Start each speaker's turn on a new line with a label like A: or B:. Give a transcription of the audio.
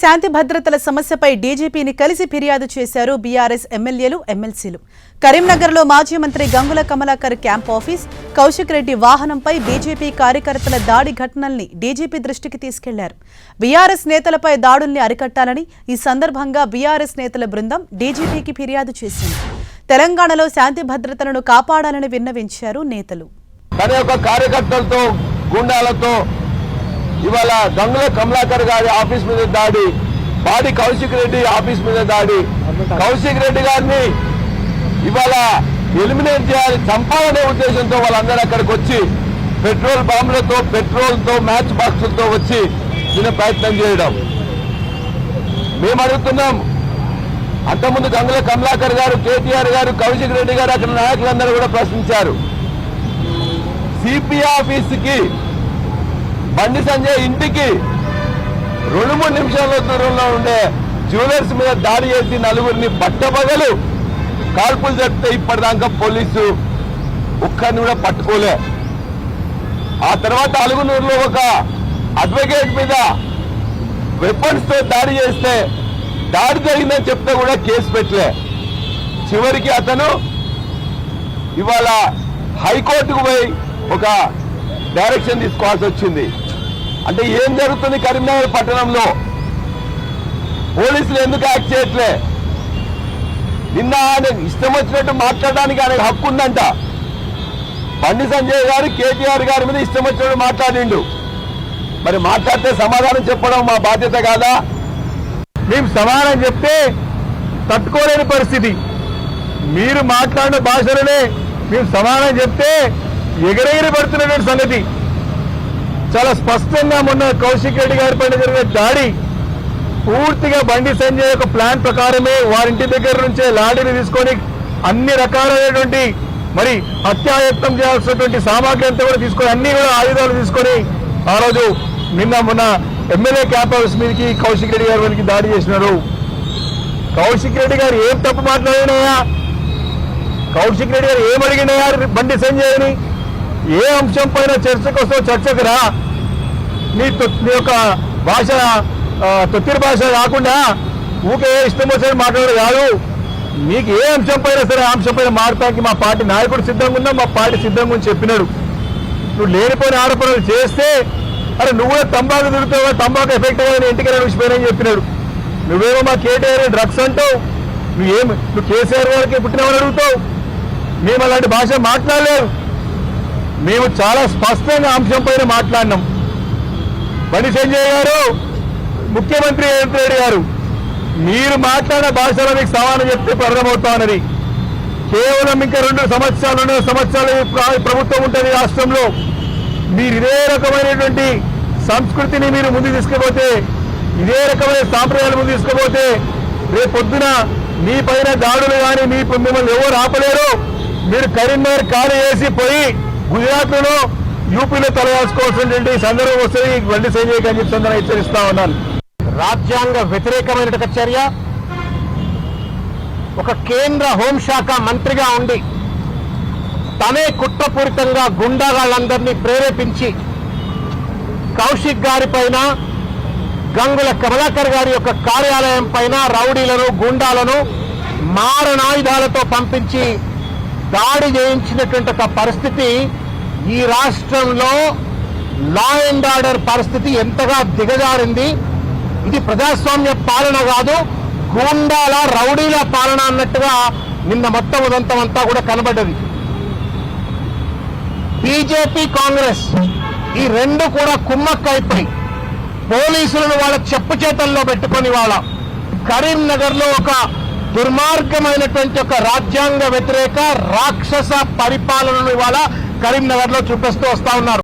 A: శాంతి భద్రతల సమస్యపై డీజీపీని కలిసి ఫిర్యాదు చేశారు బీఆర్ఎస్ ఎమ్మెల్యేలు ఎమ్మెల్సీలు. కరీంనగర్లో మాజీ మంత్రి గంగుల కమలాకర్ క్యాంప్ ఆఫీస్, కౌశిక్ రెడ్డి వాహనంపై బీజేపీ కార్యకర్తల దాడి ఘటనల్ని డీజీపీ దృష్టికి తీసుకెళ్లారు. బీఆర్ఎస్ నేతలపై దాడుల్ని అరికట్టాలని ఈ సందర్భంగా బీఆర్ఎస్ నేతల బృందం డీజీపీకి ఫిర్యాదు చేసింది. తెలంగాణలో శాంతి భద్రతలను కాపాడాలని విన్నవించారు నేతలు.
B: ఇవాళ గంగుల కమలాకర్ గారి ఆఫీస్ మీద దాడి, బాడి కౌశిక్ రెడ్డి ఆఫీస్ మీద దాడి. కౌశిక్ రెడ్డి గారిని ఇవాళ ఎలిమినేట్ చేయాలి, చంపాలనే ఉద్దేశంతో వాళ్ళందరూ అక్కడికి వచ్చి పెట్రోల్ బాంబులతో, పెట్రోల్తో, మ్యాచ్ బాక్సులతో వచ్చి దీని ప్రయత్నం చేయడం మేము అడుగుతున్నాం. అంతకుముందు గంగుల కమలాకర్ గారు, కేటీఆర్ గారు, కౌశిక్ రెడ్డి గారు, అక్కడ నాయకులందరూ కూడా ప్రశ్నించారు. సిపి ఆఫీస్కి బండి సంజయ్ ఇంటికి 2-3 నిమిషాల దూరంలో ఉండే జ్యువెలర్స్ మీద దాడి చేసి నలుగురిని పట్టబగలు కాల్పులు జరిపితే ఇప్పటిదాకా పోలీసు ఒక్కరిని కూడా పట్టుకోలే. ఆ తర్వాత అలుగునూరులో ఒక అడ్వకేట్ మీద వెపన్స్ తో దాడి చేస్తే దాడి జరిగిందని చెప్తే కూడా కేసు పెట్టలే. చివరికి అతను ఇవాళ హైకోర్టుకు పోయి ఒక డైరెక్షన్ తీసుకోవాల్సి వచ్చింది. అంటే ఏం జరుగుతుంది కరీంనగర్ పట్టణంలో? పోలీసులు ఎందుకు యాక్ట్ చేయట్లే? నిన్న ఆయన ఇష్టం వచ్చినట్టు మాట్లాడడానికి ఆయనకు హక్కు ఉందంట. బండి సంజయ్ గారు కేటీఆర్ గారి మీద ఇష్టం వచ్చినట్టు మాట్లాడిండు. మరి మాట్లాడితే సమాధానం చెప్పడం మా బాధ్యత కాదా? మేము సమాధానం చెప్తే తట్టుకోలేని పరిస్థితి. మీరు మాట్లాడిన భాషలోనే మేము సమాధానం చెప్తే ఎగరెగిరి పడుతున్నటువంటి సంగతి చాలా స్పష్టంగా. మొన్న కౌశిక్ రెడ్డి గారి పైన జరిగిన దాడి పూర్తిగా బండి సంజయ్ యొక్క ప్లాన్ ప్రకారమే వారింటి దగ్గర నుంచే లాఠీని తీసుకొని అన్ని రకాలైనటువంటి మరి హత్యాయత్నం చేయాల్సినటువంటి సామాగ్రి అంతా కూడా తీసుకొని, అన్ని కూడా ఆయుధాలు తీసుకొని ఆ రోజు మొన్న ఎమ్మెల్యే క్యాంప్ హౌస్ మీదకి కౌశిక్ రెడ్డి గారి మీదకి దాడి చేసినారు. కౌశిక్ రెడ్డి గారు ఏం తప్పు మాట్లాడినాయా? కౌశిక్ రెడ్డి గారు ఏం అడిగినాయా బండి సంజయ్ని? ఏ అంశం పైన చర్చకు వస్తావు? చర్చకు రా. నీ యొక్క భాష తొత్తిరి భాష కాకుండా ఊకే ఇష్టం వచ్చని మాట్లాడదు కాదు. నీకు ఏ అంశం పైన సరే ఆ అంశం పైన మాట్లాడటానికి మా పార్టీ నాయకుడు సిద్ధంగా ఉందా, మా పార్టీ సిద్ధంగా అని చెప్పినాడు. నువ్వు లేనిపోయిన ఆరోపణలు చేస్తే అరే నువ్వు కూడా తంబాకు తిరుగుతావు, తంబాకు ఎఫెక్ట్ అయ్యని ఇంటికి విడిచిపోయానని చెప్పినాడు. నువ్వేమో మా కేటీఆర్ డ్రగ్స్ అంటావు, నువ్వు కేసీఆర్ గారికి పుట్టినవని అడుగుతావు. మేము అలాంటి భాష మాట్లాడలేదు. మేము చాలా స్పష్టంగా అంశం పైన మాట్లాడినాం. బండి సంజయ్ గారు, ముఖ్యమంత్రి రేవంత్ రెడ్డి గారు, మీరు మాట్లాడిన భాషలో మీకు సమానం చెప్తే అర్థమవుతా ఉన్నది. కేవలం ఇంకా 2 సంవత్సరాలు ప్రభుత్వం ఉంటుంది రాష్ట్రంలో. మీరు ఇదే రకమైనటువంటి సంస్కృతిని మీరు ముందు తీసుకుపోతే, ఇదే రకమైన సాంప్రదాయాలు ముందు తీసుకుపోతే రేపు పొద్దున మీ పైన దాడులు కానీ మిమ్మల్ని ఎవరు ఆపలేరు. మీరు కరీంనగర్ ఖాళీ చేసి పోయి గుజరాత్లో, యూపీలో తలవాల్చుకోవాల్సినటువంటి సందర్భం వస్తుంది బండి సంజయ్ అని చెప్పి సందర్భంగా హెచ్చరిస్తా ఉన్నాను. రాజ్యాంగ వ్యతిరేకమైన చర్య. ఒక కేంద్ర హోంశాఖ మంత్రిగా ఉండి తనే కుట్రపూరితంగా గుండాగాళ్ళందరినీ ప్రేరేపించి కౌశిక్ గారి పైన, గంగుల కమలాకర్ గారి యొక్క కార్యాలయం పైన రౌడీలను, గుండాలను మారణాయుధాలతో పంపించి దాడి చేయించినటువంటి ఒక పరిస్థితి ఈ రాష్ట్రంలో లా అండ్ ఆర్డర్ పరిస్థితి ఎంతగా దిగజారింది. ఇది ప్రజాస్వామ్య పాలన కాదు, గూండాల రౌడీల పాలన అన్నట్టుగా నిన్న మొత్తం ఉదంతం అంతా కూడా కనబడ్డది. బీజేపీ, కాంగ్రెస్ ఈ రెండు కూడా కుమ్మక్కైపోయి పోలీసులను వాళ్ళ చెప్పు చేతల్లో పెట్టుకొని వాళ్ళ కరీంనగర్ లో ఒక దుర్మార్గమైనటువంటి ఒక రాజ్యాంగ వ్యతిరేక రాక్షస పరిపాలనను ఇవాళ కరీంనగర్ లో చూపిస్తూ వస్తా ఉన్నారు.